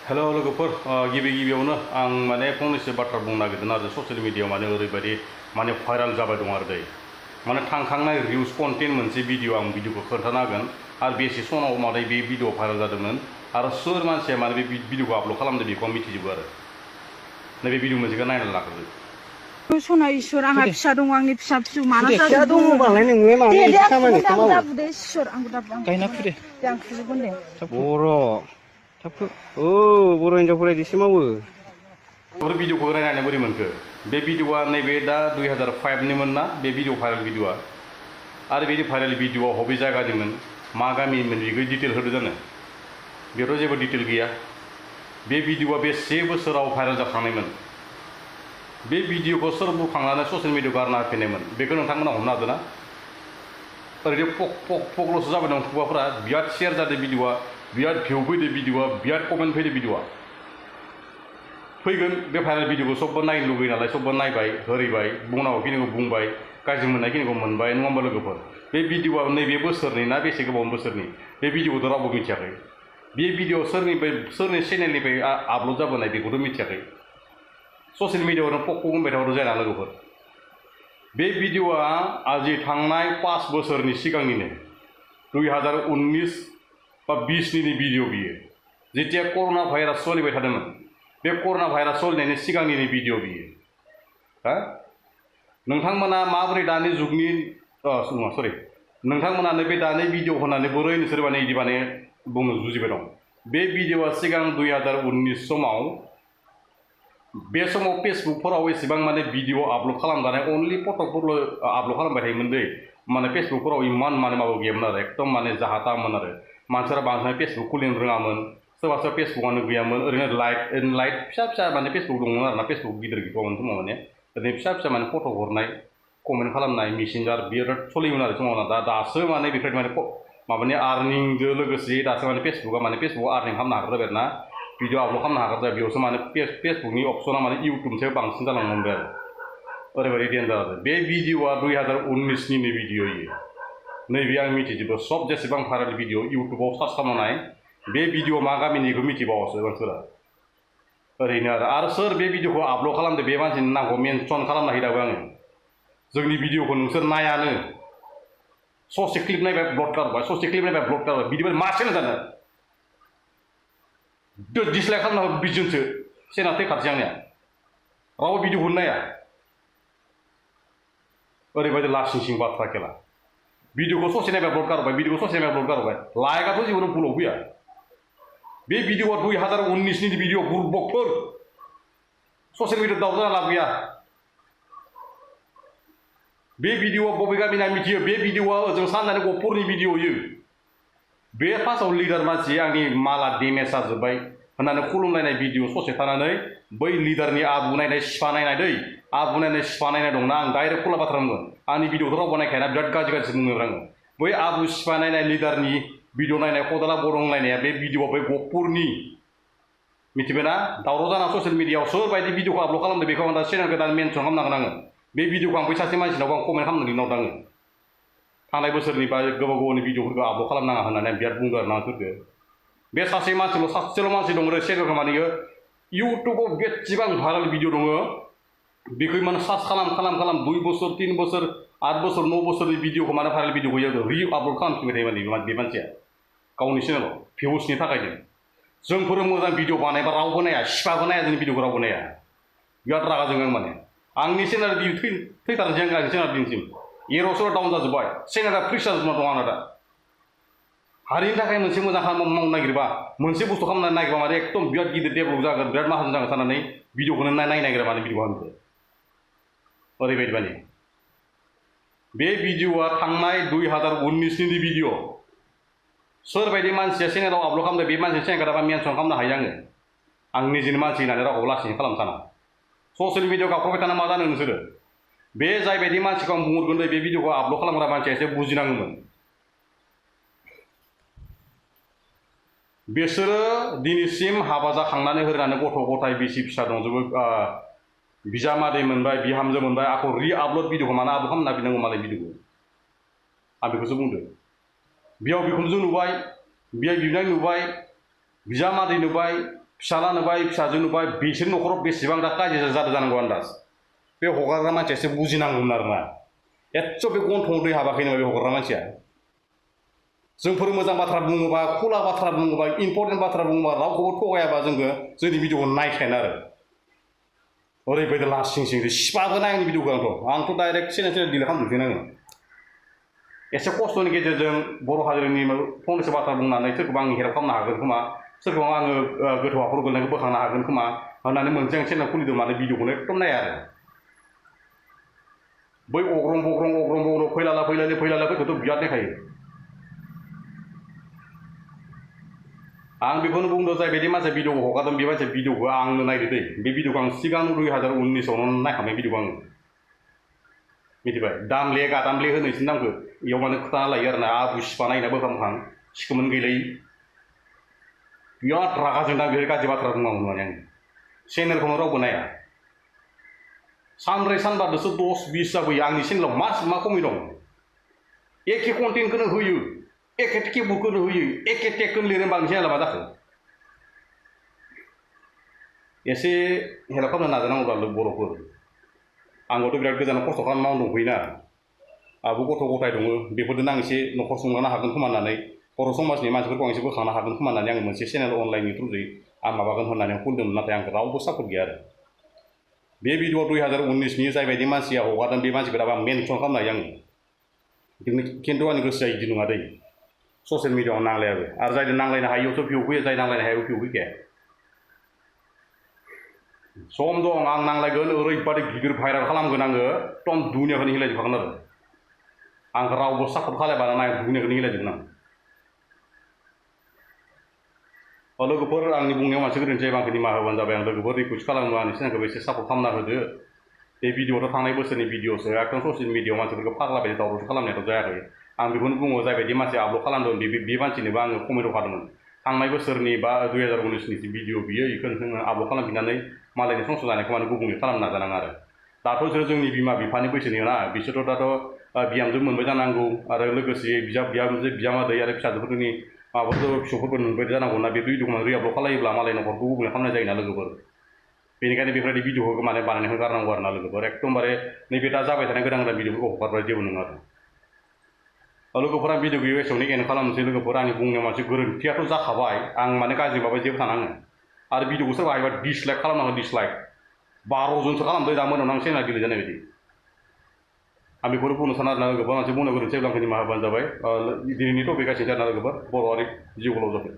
hello लोगोफोर गिबि गिबियावनो आं माने फंनैसो बाथ्रा बुंनो नागिरदों आरो ससियेल मिडियायाव माने ओरैबायदि माने भाइराल जाबाय दं आरो दायो माने थांखांनाय रिउस कन्टेन्ट मोनसे भिडिअ आं भिडिअखौ खोन्थानो हागोन आरो बेसे समाव माने बे भिडिअ भाइराल जादोंमोन आरो सोर मानसिया माने बे भिडिअखौ आपल'ड खालामदों बेखौ आं मिथिजोबो आरो नैबे भिडिअ मोनसेखौ नायनानै लाग्रोदो सना इसोर आंहा फिसा दं आंनि फिसा फिसौ मानो फिसा दङबालाय नोङो मानो दे बिदि खामानिखौ आंबो मावो दाबुदे इसोर आंबो दाबु गायना फुदे आं फुजोबगोन दे बर' थाबखो औ बर' हिनजावफोरा इदिसो मावो ओमफ्राय भिडिअखौ नायनानै बोरै मोनखो बे भिडिअआ नैबे दा 2005निमोन ना बे भिडिअ भाइराल भिडिअआ आरो बे भाइराल भिडिअआ बबे जायगानिमोन मा गामिमोन बेखौ डिटेल होदो जानो बेयावथ' जेबो डिटेल गैया बे भिडिअआ बेसे बोसोराव भाइराल जाखांनायमोन बे भिडिअखौ सोर बुखांनानै ससियेल मिडियायाव गारना होफिननायमोन बेखौ नोंथांमोना हमनो हादों ना ओरैनो पकल'सो जाबाय दं खुगाफोरा बिराद शेयार जादों भिडिअआ बिराद भिउ फैदो भिडिअआ बिराद कमेन्ट फैदो भिडिअआ फैगोन बे भाइराल भिडिअखौ सबबो नायनो लुगैयो नालाय सबबो नायबाय होरिबाय बुंनांगौखिनिखौ बुंबाय गाज्रि मोननायखिनिखौ मोनबाय नङा होमबा लोगोफोर बे भिडिअआ नैबे बोसोरनि ना बेसे गोबाव बोसोरनि बे भिडिअखौथ' रावबो मिथियाखै बे भिडिअ सोरनि चेनेलनिफ्राय आपल'ड जाबोनाय बेखौथ' मिथियाखै ससियेल मिडियाआवनो पक होनबाय थाबाथ' जाया लोगोफोर बे भिडिअआ आजि थांनाय 5 बोसोरनि सिगांनिनो 2019 बा 20नि भिडिअ बियो जेथिया कर'ना भाइरास सोलिबाय थादोंमोन बे कर'ना भाइरास सोलिनायनि सिगांनिनो भिडिअ बियो हा नोंथांमोना माबोरै दानि जुगनि सरि नोंथांमोना बे दानि भिडिअ होनानै बोरै नोंसोर माने इदि माने बुंनो जुजिबाय दं बे भिडिअआ सिगां 2019 समाव बे समाव फेसबुकफोराव एसेबां माने भिडिअ आपल'ड खालामजानाय अनलि फटकफोरल' आपल'ड खालामबाय थायोमोन दै माने फेसबुकफोराव इमान माने माबा गैयामोन आरो एकदम माने जाहा ताहामोन आरो मानसिफोरा बांसिन फेसबुक खुलिनो रोङामोन सोरबा सोरबा फेसबुकआनो गैयामोन ओरैनो लाइट फिसा फिसा माने फेसबुक दंमोन आरोना फेसबुक गिदिर गैथ'वामोन समाव माने ओरैनो फिसा फिसा माने फट' हरनाय कमेन्ट खालामनाय मेसेन्जार बिराद सोलियोमोन आरो समाव दासो माने बेफोर माने माबानि आर्निंजों लोगोसे दासो माने फेसबुकआ आर्निं खालामनो हाग्रा ना भिडिअ आपल'ड खालामनो हाग्रा बेयावसो माने फेसबुकनि अपसना माने इउटुबसो बांसिन जालांनो हमबाय आरो ओरैबायदि डेन्जार आरो बे भिडिअआ 2019निनो भिडिअ इयो नैबे आं मिथिजोबो सब जेसेबां भाइराल भिडिअ इउटुबाव सार्च खालामनाय बे भिडिअ मा गामिनिखौ मिथिबावासो मानसिफोरा ओरैनो आरो सोर बे भिडिअखौ आपल'ड खालामदो बे मानसिनि नामखौ मेनसन खालामना हैदाबो आङो जोंनि भिडिअखौ नोंसोर नायानो ससे क्लिप नायबाय ब्लक गारबाय ससे क्लिप नायबाय ब्लक गारबाय बिदिबाय मा चेनेल जानो डिसलाइक खालामनांगौ बिजोंसो चेनेला थैखादोंसै आंनिया रावबो भिडिअखौनो नाया ओरैबायदि लासिं सिं बाथ्रा खेला भिडिअखौ ससे नायबाय ब्लक गारबाय भिडिअखौ ससे नायबाय ब्लक गारबाय लाइकआथ' जेबो भुलाव फैया बे भिडिअआ 2019नि भिडिअ बुरबकफोर ससियेल मिडियायाव दावराव जाना लाब गैया बे भिडिअआ बबे गामिना मिथियो बे भिडिअआ ओजों सानजानि गहपुरनि भिडिअ इयो बे फार्स्टआव लिडार मानसि आंनि माला डेमेज जाजोब्बाय होननानै खुलुमलायनाय भिडिअ ससे थानानै बै लिडारनि आबु नायनाय सिफा नायनाय दै आबु नायनाय सिफा नायनाय दंना आं डाइरेक्ट खुला बाथ्रा बुंगोन आंनि भिडिअखौ रावबो नायखायाना बिराद गाज्रि गाज्रि बुङो आङो बै आबु सिफा नायनाय लिडारनि भिडिअ नायनाय खदाला बरंलायनाया बे भिडिअआ बै गहपुरनि मिथिबायना दावराव जाना ससियेल मिडियाआव सोरबायदि भिडिअखौ आपल'ड खालामदों बेखौ आं दा चेनेलखौ दा मेनसन खालामनांगोन आङो बे भिडिअखौ आं बै सासे मानसिनाव आं कमेन्ट खालामनो लिरनाव आङो थांनाय बोसोरनि बा गोबाव गोबावनि भिडिअफोरखौ आपल'ड खालामनाङा होननानै आं बिराद बुंदों आरो ना मानसिफोरखौ बे सासेल' मानसि दङ चेनेलखौ माने इउटुबाव बेसेबां भाइराल भिडिअ दङ बेखौ माने सार्च खालाम 2 बोसोर 3 बोसोर 8 बोसोर 9 बोसोरनि भिडिअखौ माने भाइराल भिडिअखौ रि आपल'ड खालामफिनबाय थायो माने बे मानसिया गावनि चेनेलाव भिउसनि थाखायनो जोंफोर मोजां भिडिअ बानायबा रावबो नाया सिफाबो नाया जोंनि भिडिअखौ रावबो नाया बिराद रागा जोङो आं माने आंनि चेनेल थैथारनोसै आंनि चेनेल दिनैसिम एर'सो डाउन जाजोब्बाय चेनेला फ्रिस जाजोबना दं आंना दा हारिनि थाखाय मोनसे मोजां खामानि मावनो नागिरबा मोनसे बुस्थु खालामनो नागिरबा माने एकदम बिराद गिदिर डेभेलप जागोन बिराद माहाजोन जागोन साननानै भिडिअखौनो नायनो नागिरा माने भिडिअ आंनिखौ ओरैबायदि माने बे भिडिअआ थांनाय 2019नि भिडिअ सोरबायदि मानसिया चेनेलाव आपल'ड खालामदों बे मानसिनि चेनेलखौ दा मेनसन खालामनो हायो आं निजेनि मानसि होननानै रावखौबो लासिं खालामनो साना ससियेल मिडियाआव गाबख्रावबाय थाना मा जानो नोंसोरो बे जायबायदि मानसिखौ आं बुंहरगोन बे भिडिअखौ आपल'ड खालामग्रा मानसिया एसे बुजिनांगौमोन बिसोरो दिनैसिम हाबा जाखांनानै होनानै गथ' गथाय बिसि फिसा दंजोबो बिजामादै मोनबाय बिहामजो मोनबाय आंखौ रि आपल'ड भिडिअखौ मानो आपल'ड खालामना होफिननांगौ मालाय भिडिअखौ आं बेखौसो बुंदों बिहाव बिखुनजो नुबाय बियाय बिनाय नुबाय बिजामादै नुबाय फिसाला नुबाय फिसाजो नुबाय बिसोर न'खराव बेसेबां दा काजिया जादों जानांगौ आन्दाज बे हगारग्रा मानसियासो बुजिनांगौमोन आरोना एथ' बे गन्थङाव दै हाबाखै नामा बे हगारग्रा मानसिया जोंफोर मोजां बाथ्रा बुङोबा खुला बाथ्रा बुङोबा इम्पर्टेन्ट बाथ्रा बुङोबा रावखौबो थगायाबा जोङो जोंनि भिडिअखौ नायखायानो आरो ओरैबायदि लासिं सिं सिबाबो नाय आंनि भिडिअखौ आंथ' डाइरेक्ट चेनेल डिलिट खालामजोबसै आङो एसे खस्थ'नि गेजेरजों बर' हारिनि फंनैसो बाथ्रा बुंनानै सोरखौबा आं हेल्प खालामनो हागोन खोमा सोरखौबा आङो गोथौ हाखर गोलैनायखौ बोखांनो हागोन खोमा होननानै मोनसे आं चेनेल खुलिदों माने भिडिअखौनो एकदम नाया आरो बै अग्रं बग्रं फैलालाफोरखौथ' बिराद नायखायो आं बेखौनो बुंदों जायबायदि मानसिया भिडिअखौ हगारदों बे मानसिया भिडिअखौ आंनो नायदो दै बे भिडिअखौ आं सिगां 2019 नायखांनाय भिडिअखौ आङो मिथिबाय दामले गादामले होनोसै नामखौ इयाव माने खोथा लायो आरोना आबु सिफा नायना बोखां सिखोमोन गैलायि बिराद रागा जोंदा बे गाज्रि बाथ्रा बुंनांगौ माने आं चेनेलखौनो रावबो नाया सानब्रै सानबादोसो 10-20 जाबोयो आंनि चेनेलाव मा खमि दं एखे कन्टेन्टखौनो होयो एखे केबुखौनो होयो एखे टेगखौनो लिरो होनबा आंनि चेनेला मा जाखो एसे हेल्प खालामनो नाजानांगौ बर'फोर आंबोथ' बिराद गोजानाव खस्थ' खालामना मावनो दंफैयोना आंबो गथ' गथाय दङ बेफोरजोंनो आं एसे न'खर संलांनो हागोन खोमा होननानै बर' समाजनि मानसिफोरखौ आं एसे बोखांनो हागोन खोमा होननानै आं मोनसे चेनेल अनलाइननि थ्रुयै आं माबागोन होननानै खुलिदोंमोन नाथाय आंखौ रावबो सापर्ट गैया आरो बे भिडिअ 2019नि जायबायदि मानसिया हगारदों बे मानसिफोराबो आं मेनसन खालामनो हायो आङो खिन्थु आंनि गोसोआ बिदि नङा दै ससियेल मिडियाआव नांलायाबो आरो जायजों नांलायनो हायैयावसो भिउ फैयो जाय नांलायनो हायैयाव भिउ फैखाया सम दं आं नांलायगोन ओरैबादि गिदिर भाइराल खालामगोन आङो एकदम दुनियाखौनो हिलायजोबखागोन आरो आंखौ रावबो सापर्ट खालायबानो नाय दुनियाखौनो हिलायजोबगोन आं लोगोफोर आंनि बुंनायाव मोनसे गोरोन्थि जायोबा आंखौ निमाहा होबानो जाबाय आं लोगोफोर रिकुवेस्ट खालामो आंनि चेनेलखौ एसे सापर्ट खालामना होदो बे भिडिअआथ' थांनाय बोसोरनि भिडिअसो एकदम ससियेल मिडियाआव मानसिफोरखौ फाग्ला बायदि दावरावसो खालामनायाथ' जायाखै आं बेखौनो बुङो जायबायदि मानसिया आपल'ड खालामदों बे मानसिनोबो आङो कमेन्ट होखादोंमोन थांनाय बोसोरनि बा 2019नि भिडिअ बियो बेखौनो जोङो आपल'ड खालामफिननानै मालायनि संसार जानायखौ माने गुबुंले खालामनो नाजानाङा आरो दाथ' जोंनि बिमा बिफानि बैसोनि ना बिसोरथ' दाथ' बिहामजो मोनबाय जानांगौ आरो लोगोसे बिहामजो बिजामादै आरो फिसाजोफोरनि माबाफोर फिसौफोरबो मोनबाय जानांगौ ना बे भिडिअखौ रिआपल'ड खालायोब्ला मालाय न'खरखौ गुबुंले खालामनाय जायोना लोगोफोर बेनिखायनो बेफोरबायदि भिडिअखौ माने बानायनायखौ गारनांगौ आरो ना लोगोफोर एकदमबारे नैबे दा जाबाय थानाय गोदान गोदान भिडिअफोरखौ हगारबाय जेबो नङा आरो लोगोफोरा भिडिअखौ एसेयावनो एन्ड खालामनोसै लोगोफोर आंनि बुंनायाव मोनसे गोरोन्थियाथ' जाखाबाय आं माने गाज्रि माबा जेबो सानाङो आरो भिडिअखौ सोरबा हायोबा डिसलाइक खालामनांगौ डिसलाइक 12 जनसो खालामदो दा मोनायाव आं चेनेला डिलिट जानाय बायदि आं बेखौनो बुंनो सानो आरोना लोगोफोर मोनसे बुंनो गोरोन्थि जायोब्ला आंखौ निमाहा होबानो जाबाय दिनैनि टपिकआ एसेनोसै आरोना लोगोफोर बर'आरि जिउ गोलाव जाथों